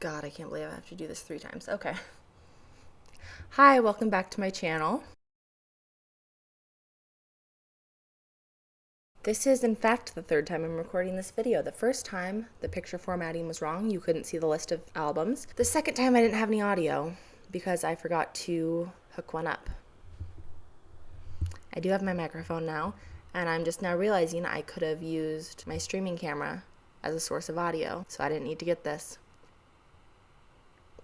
God, I can't believe I have to do this 3 times. Okay. Hi, welcome back to my channel. This is, in fact, the 3rd time I'm recording this video. The first time, the picture formatting was wrong. You couldn't see the list of albums. The second time, I didn't have any audio because I forgot to hook one up. I do have my microphone now, and I'm just now realizing I could have used my streaming camera as a source of audio, so I didn't need to get this.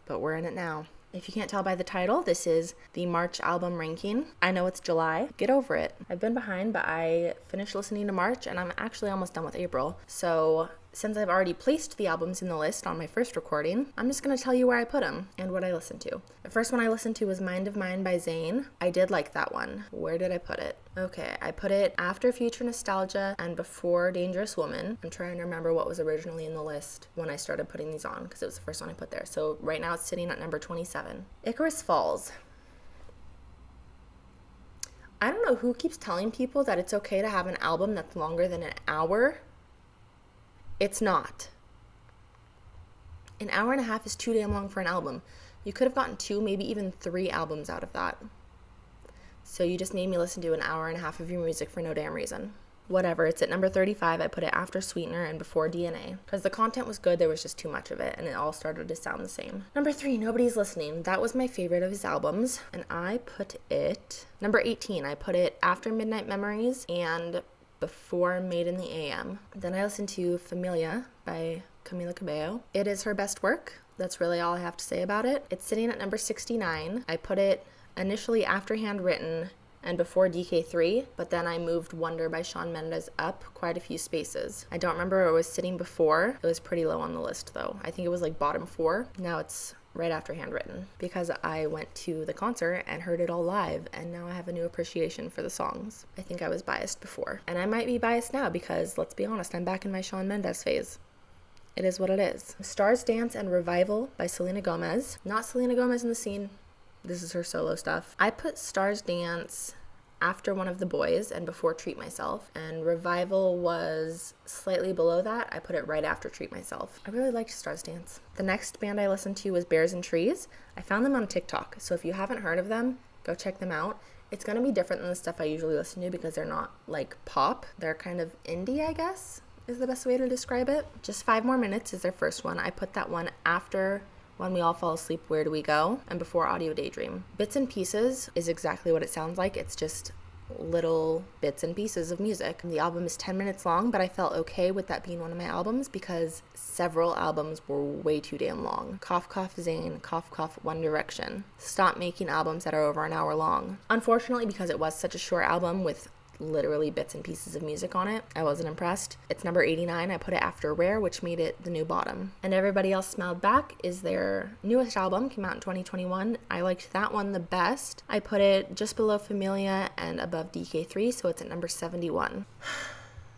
But we're in it now. If you can't tell by the title, this is the March album ranking. I know it's July. Get over it. I've been behind, but I finished listening to March, and I'm actually almost done with April. So since I've already placed the albums in the list on my first recording, I'm just going to tell you where I put them and what I listened to. The first one I listened to was Mind of Mine by Zayn. I did like that one. Where did I put it? Okay, I put it after Future Nostalgia and before Dangerous Woman. I'm trying to remember what was originally in the list when I started putting these on because it was the first one I put there. So right now it's sitting at number 27. Icarus Falls. I don't know who keeps telling people that it's okay to have an album that's longer than an hour. It's not. An hour and a half is too damn long for an album. You could have gotten 2, maybe even 3 albums out of that. So you just made me listen to an hour and a half of your music for no damn reason. Whatever, it's at number 35. I put it after Sweetener and before DNA. Because the content was good, there was just too much of it, and it all started to sound the same. Number 3, Nobody's Listening. That was my favorite of his albums, and I put it... Number 18, I put it after Midnight Memories and before Made in the AM. Then I listened to Familia by Camila Cabello. It is her best work. That's really all I have to say about it. It's sitting at number 69. I put it initially after Handwritten and before DK3, but then I moved Wonder by Shawn Mendes up quite a few spaces. I don't remember where it was sitting before. It was pretty low on the list though. I think it was like bottom 4. Now it's right after Handwritten because I went to the concert and heard it all live, and now I have a new appreciation for the songs. I think I was biased before, and I might be biased now because, let's be honest, I'm back in my Shawn Mendes phase. It is what it is. Stars Dance and Revival by Selena Gomez. Not Selena Gomez in the Scene. This is her solo stuff. I put Stars Dance after One of the Boys and before Treat Myself, and Revival was slightly below that. I put it right after Treat Myself. I really liked Stars Dance. The next band I listened to was Bears and Trees. I found them on TikTok, so if you haven't heard of them, go check them out. It's going to be different than the stuff I usually listen to because they're not like pop. They're kind of indie, I guess, is the best way to describe it. Just 5 More Minutes is their first one. I put that one after When We All Fall Asleep, Where Do We Go? And before Audio Daydream. Bits and Pieces is exactly what it sounds like. It's just little bits and pieces of music. The album is 10 minutes long, but I felt okay with that being one of my albums because several albums were way too damn long. Cough Cough Zayn, Cough Cough One Direction. Stop making albums that are over an hour long. Unfortunately, because it was such a short album with literally bits and pieces of music on it, I wasn't impressed. It's number 89. I put it after Rare, which made it the new bottom. And Everybody Else Smiled Back is their newest album, came out in 2021. I liked that one the best. I put it just below Familia and above DK3, so it's at number 71.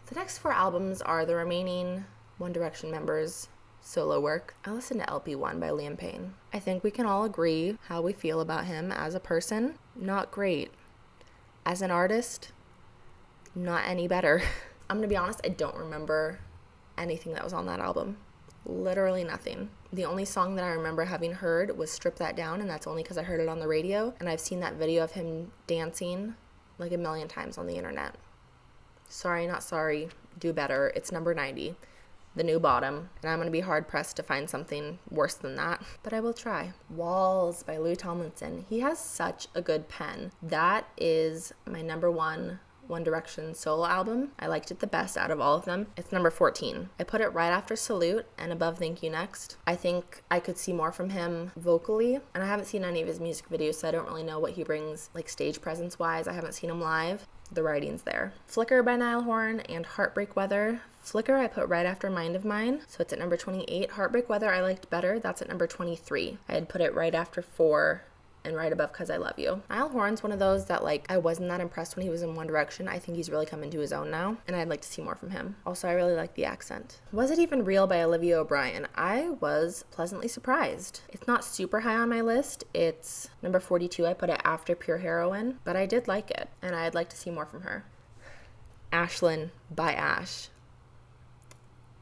The next 4 albums are the remaining One Direction members' solo work. I listened to LP1 by Liam Payne. I think we can all agree how we feel about him as a person. Not great. As an artist, not any better. I'm gonna be honest, I don't remember anything that was on that album. Literally nothing. The only song that I remember having heard was Strip That Down, and that's only because I heard it on the radio, and I've seen that video of him dancing like a million times on the internet. Sorry, not sorry. Do better. It's number 90. The new bottom, and I'm gonna be hard pressed to find something worse than that, but I will try. Walls by Louis Tomlinson. He has such a good pen. That is my number 1 One Direction solo album. I liked it the best out of all of them. It's number 14. I put it right after Salute and above Thank You Next. I think I could see more from him vocally, and I haven't seen any of his music videos, so I don't really know what he brings like stage presence wise. I haven't seen him live. The writing's there. Flicker by Niall Horan and Heartbreak Weather. Flicker I put right after Mind of Mine, so it's at number 28. Heartbreak Weather I liked better. That's at number 23. I had put it right after 4 and right above Cause I Love You. Niall Horan's one of those that like I wasn't that impressed when he was in One Direction. I think he's really come into his own now, and I'd like to see more from him. Also, I really like the accent. Was It Even Real by Olivia O'Brien. I was pleasantly surprised. It's not super high on my list. It's number 42. I put it after Pure Heroine, but I did like it, and I'd like to see more from her. Ashlyn by Ash.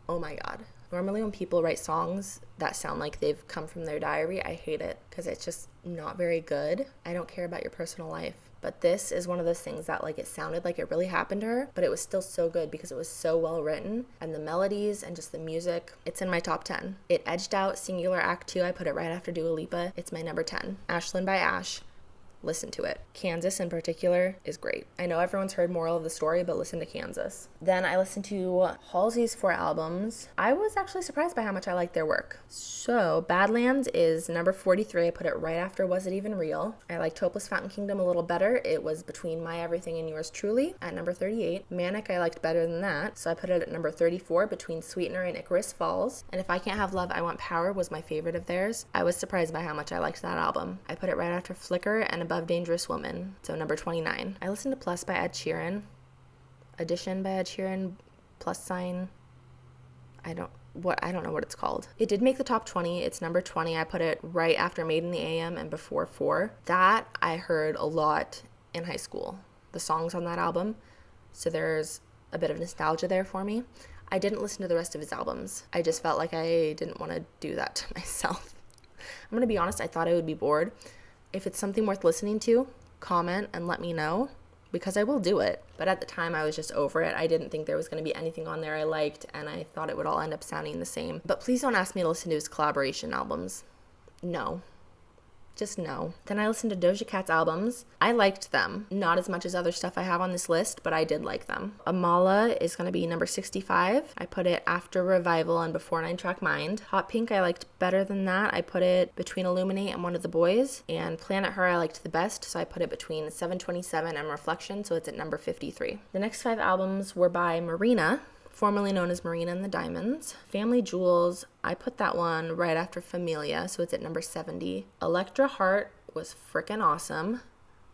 Oh my god. Normally when people write songs that sound like they've come from their diary, I hate it because it's just not very good. I don't care about your personal life. But this is one of those things that like it sounded like it really happened to her, but it was still so good because it was so well written, and the melodies and just the music. It's in my top 10. It edged out Singular Act 2. I put it right after Dua Lipa. It's my number 10. Ashlyn by Ash. Listen to it. Kansas in particular is great. I know everyone's heard Moral of the Story, but listen to Kansas. Then I listened to Halsey's 4 albums. I was actually surprised by how much I liked their work. So Badlands is number 43. I put it right after Was It Even Real? I liked Hopeless Fountain Kingdom a little better. It was between My Everything and Yours Truly at number 38. Manic I liked better than that, so I put it at number 34 between Sweetener and Icarus Falls. And If I Can't Have Love, I Want Power was my favorite of theirs. I was surprised by how much I liked that album. I put it right after Flicker and Above Dangerous Woman, so number 29. I listened to Plus by Ed Sheeran, Edition by Ed Sheeran, plus sign, I don't know what it's called. It did make the top 20. It's number 20. I put it right after Made in the AM and before 4. That I heard a lot in high school, the songs on that album, so there's a bit of nostalgia there for me. I didn't listen to the rest of his albums. I just felt like I didn't want to do that to myself. I'm gonna be honest, I thought I would be bored. If it's something worth listening to, comment and let me know, because I will do it. But at the time, I was just over it. I didn't think there was going to be anything on there I liked, and I thought it would all end up sounding the same. But please don't ask me to listen to his collaboration albums. No. Just no. Then I listened to Doja Cat's albums. I liked them. Not as much as other stuff I have on this list, but I did like them. Amala is going to be number 65. I put it after Revival and before 9 Track Mind. Hot Pink I liked better than that. I put it between Illuminate and One of the Boys. And Planet Her I liked the best, so I put it between 727 and Reflection, so it's at number 53. The next 5 albums were by Marina, formerly known as Marina and the Diamonds. Family Jewels, I put that one right after Familia, so it's at number 70. Electra Heart was freaking awesome.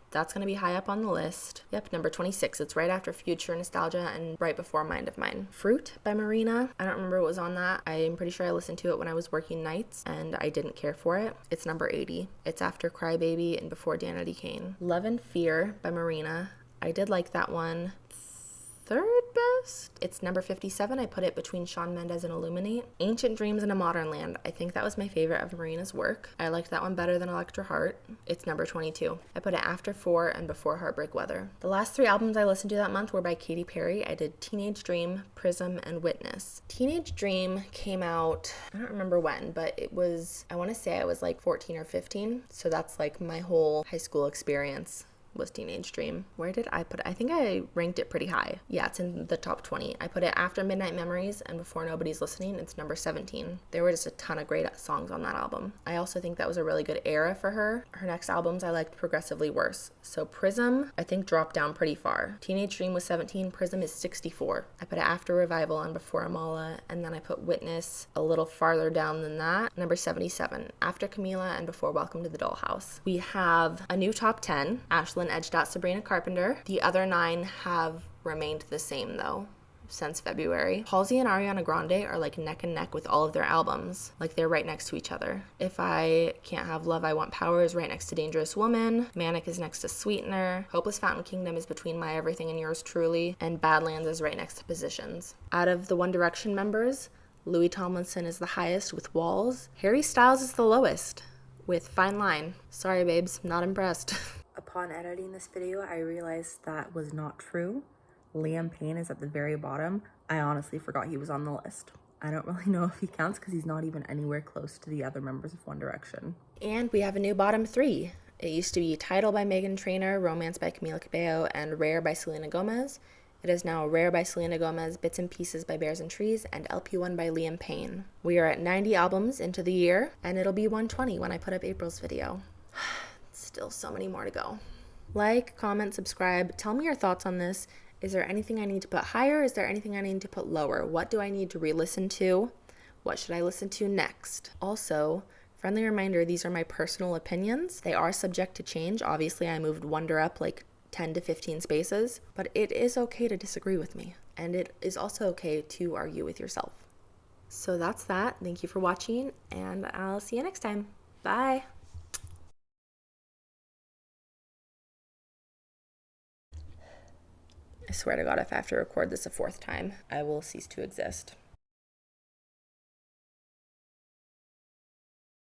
That's going to be high up on the list. Yep, number 26. It's right after Future Nostalgia and right before Mind of Mine. Fruit by Marina. I don't remember what was on that. I'm pretty sure I listened to it when I was working nights and I didn't care for it. It's number 80. It's after Crybaby and before Danity Kane. Love and Fear by Marina. I did like that one. Third best. It's number 57. I put it between Shawn Mendes and Illuminate. Ancient Dreams in a Modern Land. I think that was my favorite of Marina's work. I liked that one better than Electra Heart. It's number 22. I put it after 4 and before Heartbreak Weather. The last 3 albums I listened to that month were by Katy Perry. I did Teenage Dream, Prism, and Witness. Teenage Dream came out, I don't remember when, but it was, I want to say I was like 14 or 15. So that's like my whole high school experience was Teenage Dream. Where did I put it? I think I ranked it pretty high. Yeah, it's in the top 20. I put it after Midnight Memories and before Nobody's Listening. It's number 17. There were just a ton of great songs on that album. I also think that was a really good era for her. Her next albums I liked progressively worse. So Prism, I think, dropped down pretty far. Teenage Dream was 17. Prism is 64. I put it after Revival and before Amala, and then I put Witness a little farther down than that. Number 77. After Camila and before Welcome to the Dollhouse. We have a new top 10. Ashlyn edged out Sabrina Carpenter. The other 9 have remained the same though since February. Halsey and Ariana Grande are like neck and neck with all of their albums. Like they're right next to each other. If I Can't Have Love, I Want Power is right next to Dangerous Woman. Manic is next to Sweetener. Hopeless Fountain Kingdom is between My Everything and Yours Truly. And Badlands is right next to Positions. Out of the One Direction members, Louis Tomlinson is the highest with Walls. Harry Styles is the lowest with Fine Line. Sorry babes, not impressed. Upon editing this video, I realized that was not true. Liam Payne is at the very bottom. I honestly forgot he was on the list. I don't really know if he counts because he's not even anywhere close to the other members of One Direction. And we have a new bottom 3. It used to be Title by Meghan Trainor, Romance by Camila Cabello, and Rare by Selena Gomez. It is now Rare by Selena Gomez, Bits and Pieces by Bears and Trees, and LP1 by Liam Payne. We are at 90 albums into the year, and it'll be 120 when I put up April's video. Still so many more to go. Like, comment, subscribe. Tell me your thoughts on this. Is there anything I need to put higher? Is there anything I need to put lower? What do I need to re-listen to? What should I listen to next? Also, friendly reminder, these are my personal opinions. They are subject to change. Obviously, I moved Wonder up like 10 to 15 spaces, but it is okay to disagree with me. And it is also okay to argue with yourself. So that's that. Thank you for watching, and I'll see you next time. Bye. I swear to God, if I have to record this a 4th time, I will cease to exist.